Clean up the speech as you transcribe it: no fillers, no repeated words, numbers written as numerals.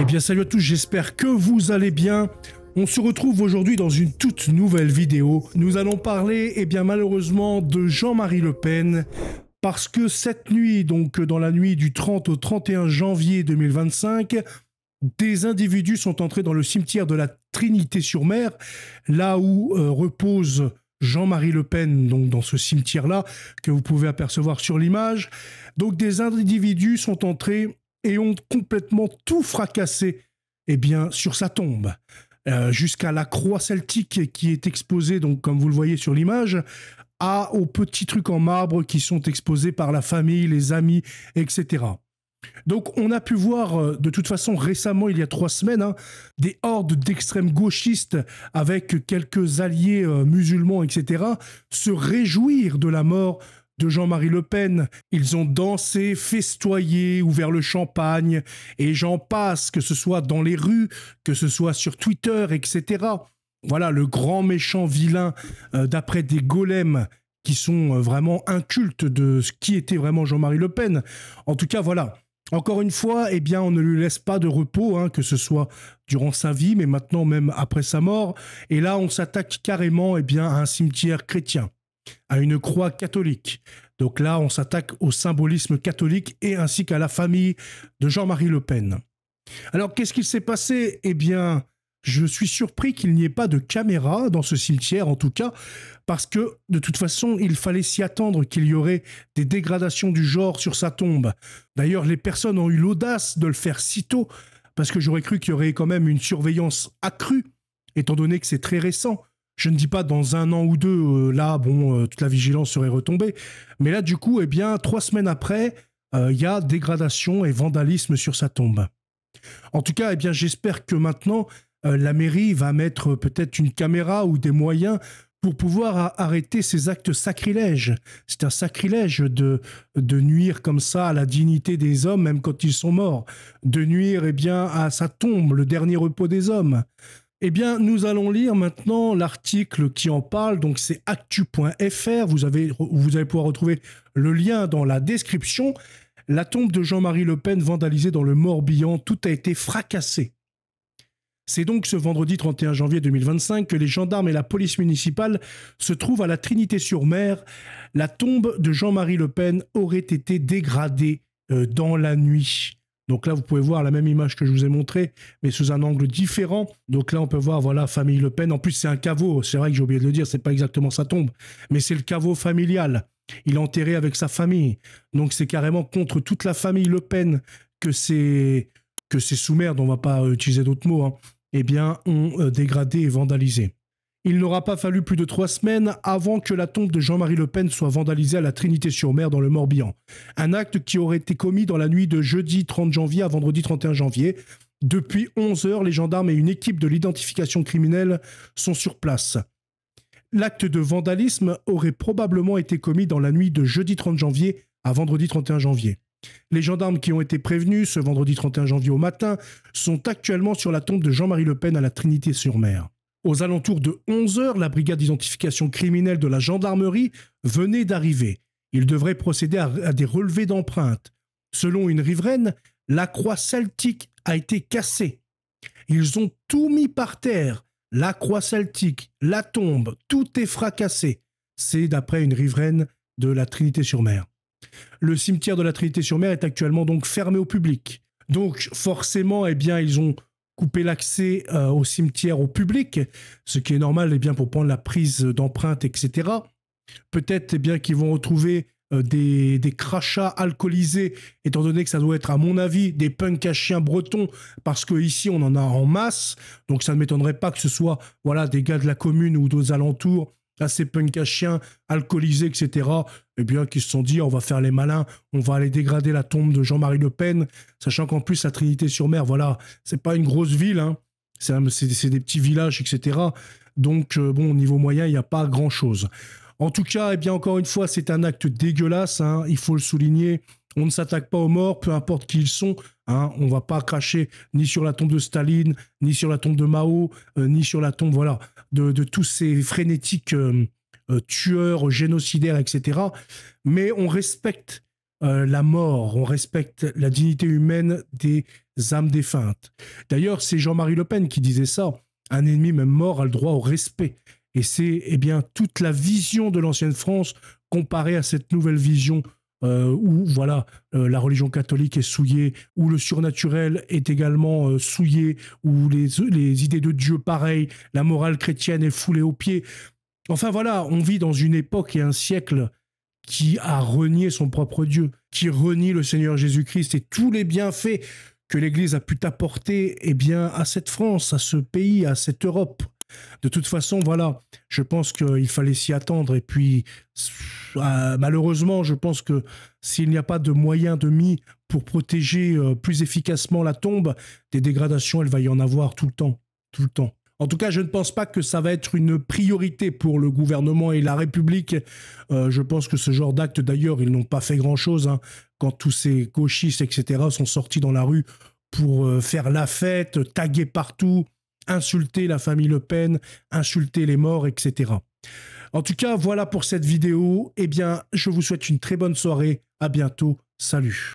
Eh bien salut à tous, j'espère que vous allez bien. On se retrouve aujourd'hui dans une toute nouvelle vidéo. Nous allons parler, eh bien malheureusement, de Jean-Marie Le Pen. Parce que cette nuit, donc dans la nuit du 30 au 31 janvier 2025, des individus sont entrés dans le cimetière de la Trinité-sur-Mer, là où repose Jean-Marie Le Pen, donc dans ce cimetière-là, que vous pouvez apercevoir sur l'image. Donc des individus sont entrés et ont complètement tout fracassé, eh bien, sur sa tombe. Jusqu'à la croix celtique qui est exposée, donc comme vous le voyez sur l'image, aux petits trucs en marbre qui sont exposés par la famille, les amis, etc. Donc on a pu voir de toute façon récemment, il y a 3 semaines, des hordes d'extrêmes gauchistes avec quelques alliés musulmans, etc., se réjouir de la mort de Jean-Marie Le Pen. Ils ont dansé, festoyé, ouvert le champagne, et j'en passe, que ce soit dans les rues, que ce soit sur Twitter, etc. Voilà, le grand méchant vilain, d'après des golems qui sont vraiment incultes de ce qui était vraiment Jean-Marie Le Pen. En tout cas, voilà. Encore une fois, eh bien, on ne lui laisse pas de repos, que ce soit durant sa vie, mais maintenant même après sa mort. Et là, on s'attaque carrément, eh bien, à un cimetière chrétien, à une croix catholique. Donc là, on s'attaque au symbolisme catholique et ainsi qu'à la famille de Jean-Marie Le Pen. Alors, qu'est-ce qu'il s'est passé? Eh bien, je suis surpris qu'il n'y ait pas de caméra dans ce cimetière, en tout cas, parce que, de toute façon, il fallait s'y attendre qu'il y aurait des dégradations du genre sur sa tombe. D'ailleurs, les personnes ont eu l'audace de le faire si tôt, parce que j'aurais cru qu'il y aurait quand même une surveillance accrue, étant donné que c'est très récent. Je ne dis pas dans 1 an ou 2, là, bon, toute la vigilance serait retombée. Mais là, du coup, eh bien, 3 semaines après, il y a dégradation et vandalisme sur sa tombe. En tout cas, eh bien, j'espère que maintenant, la mairie va mettre peut-être une caméra ou des moyens pour pouvoir arrêter ces actes sacrilèges. C'est un sacrilège de nuire comme ça à la dignité des hommes, même quand ils sont morts. De nuire, eh bien, à sa tombe, le dernier repos des hommes. Eh bien, nous allons lire maintenant l'article qui en parle, donc c'est actu.fr, vous allez pouvoir retrouver le lien dans la description. La tombe de Jean-Marie Le Pen vandalisée dans le Morbihan, tout a été fracassé. C'est donc ce vendredi 31 janvier 2025 que les gendarmes et la police municipale se trouvent à la Trinité-sur-Mer. La tombe de Jean-Marie Le Pen aurait été dégradée dans la nuit. Donc là, vous pouvez voir la même image que je vous ai montrée, mais sous un angle différent. Donc là, on peut voir, voilà, famille Le Pen. En plus, c'est un caveau. C'est vrai que j'ai oublié de le dire, c'est pas exactement sa tombe, mais c'est le caveau familial. Il est enterré avec sa famille. Donc c'est carrément contre toute la famille Le Pen que ces sous-merdes, on va pas utiliser d'autres mots, eh bien, ont dégradé et vandalisé. Il n'aura pas fallu plus de 3 semaines avant que la tombe de Jean-Marie Le Pen soit vandalisée à la Trinité-sur-Mer dans le Morbihan. Un acte qui aurait été commis dans la nuit de jeudi 30 janvier à vendredi 31 janvier. Depuis 11 heures, les gendarmes et une équipe de l'identification criminelle sont sur place. L'acte de vandalisme aurait probablement été commis dans la nuit de jeudi 30 janvier à vendredi 31 janvier. Les gendarmes qui ont été prévenus ce vendredi 31 janvier au matin sont actuellement sur la tombe de Jean-Marie Le Pen à la Trinité-sur-Mer. Aux alentours de 11 heures, la brigade d'identification criminelle de la gendarmerie venait d'arriver. Ils devraient procéder à des relevés d'empreintes. Selon une riveraine, la croix celtique a été cassée. Ils ont tout mis par terre. La croix celtique, la tombe, tout est fracassé. C'est d'après une riveraine de la Trinité-sur-Mer. Le cimetière de la Trinité-sur-Mer est actuellement donc fermé au public. Donc forcément, eh bien, ils ont coupé l'accès au cimetière au public, ce qui est normal, eh bien, pour prendre la prise d'empreintes, etc. Peut-être, eh bien, qu'ils vont retrouver des crachats alcoolisés, étant donné que ça doit être, à mon avis, des punks à chiens bretons, parce qu'ici, on en a en masse. Donc ça ne m'étonnerait pas que ce soit, voilà, des gars de la commune ou d'autres alentours, assez punk à chiens, alcoolisés, etc., eh bien, qui se sont dit, on va faire les malins, on va aller dégrader la tombe de Jean-Marie Le Pen, sachant qu'en plus, la Trinité-sur-Mer, voilà, c'est pas une grosse ville, c'est des petits villages, etc. Donc, bon, au niveau moyen, il n'y a pas grand-chose. En tout cas, eh bien, encore une fois, c'est un acte dégueulasse, il faut le souligner. On ne s'attaque pas aux morts, peu importe qui ils sont. On ne va pas cracher ni sur la tombe de Staline, ni sur la tombe de Mao, ni sur la tombe, voilà, de tous ces frénétiques tueurs, génocidaires, etc. Mais on respecte la mort, on respecte la dignité humaine des âmes défuntes. D'ailleurs, c'est Jean-Marie Le Pen qui disait ça. Un ennemi même mort a le droit au respect. Et c'est eh bien toute la vision de l'ancienne France comparée à cette nouvelle vision où voilà la religion catholique est souillée, où le surnaturel est également souillé, où les idées de Dieu pareil, la morale chrétienne est foulée aux pieds. Enfin voilà, on vit dans une époque et un siècle qui a renié son propre Dieu, qui renie le Seigneur Jésus-Christ et tous les bienfaits que l'Église a pu apporter eh bien, à cette France, à ce pays, à cette Europe. De toute façon, voilà, je pense qu'il fallait s'y attendre. Et puis, malheureusement, je pense que s'il n'y a pas de moyens de mis pour protéger plus efficacement la tombe, des dégradations, il va y en avoir tout le temps. Tout le temps. En tout cas, je ne pense pas que ça va être une priorité pour le gouvernement et la République. Je pense que ce genre d'actes, d'ailleurs, ils n'ont pas fait grand-chose hein, quand tous ces gauchistes, etc., sont sortis dans la rue pour faire la fête, taguer partout, insulter la famille Le Pen, insulter les morts, etc. En tout cas, voilà pour cette vidéo. Eh bien, je vous souhaite une très bonne soirée. À bientôt. Salut.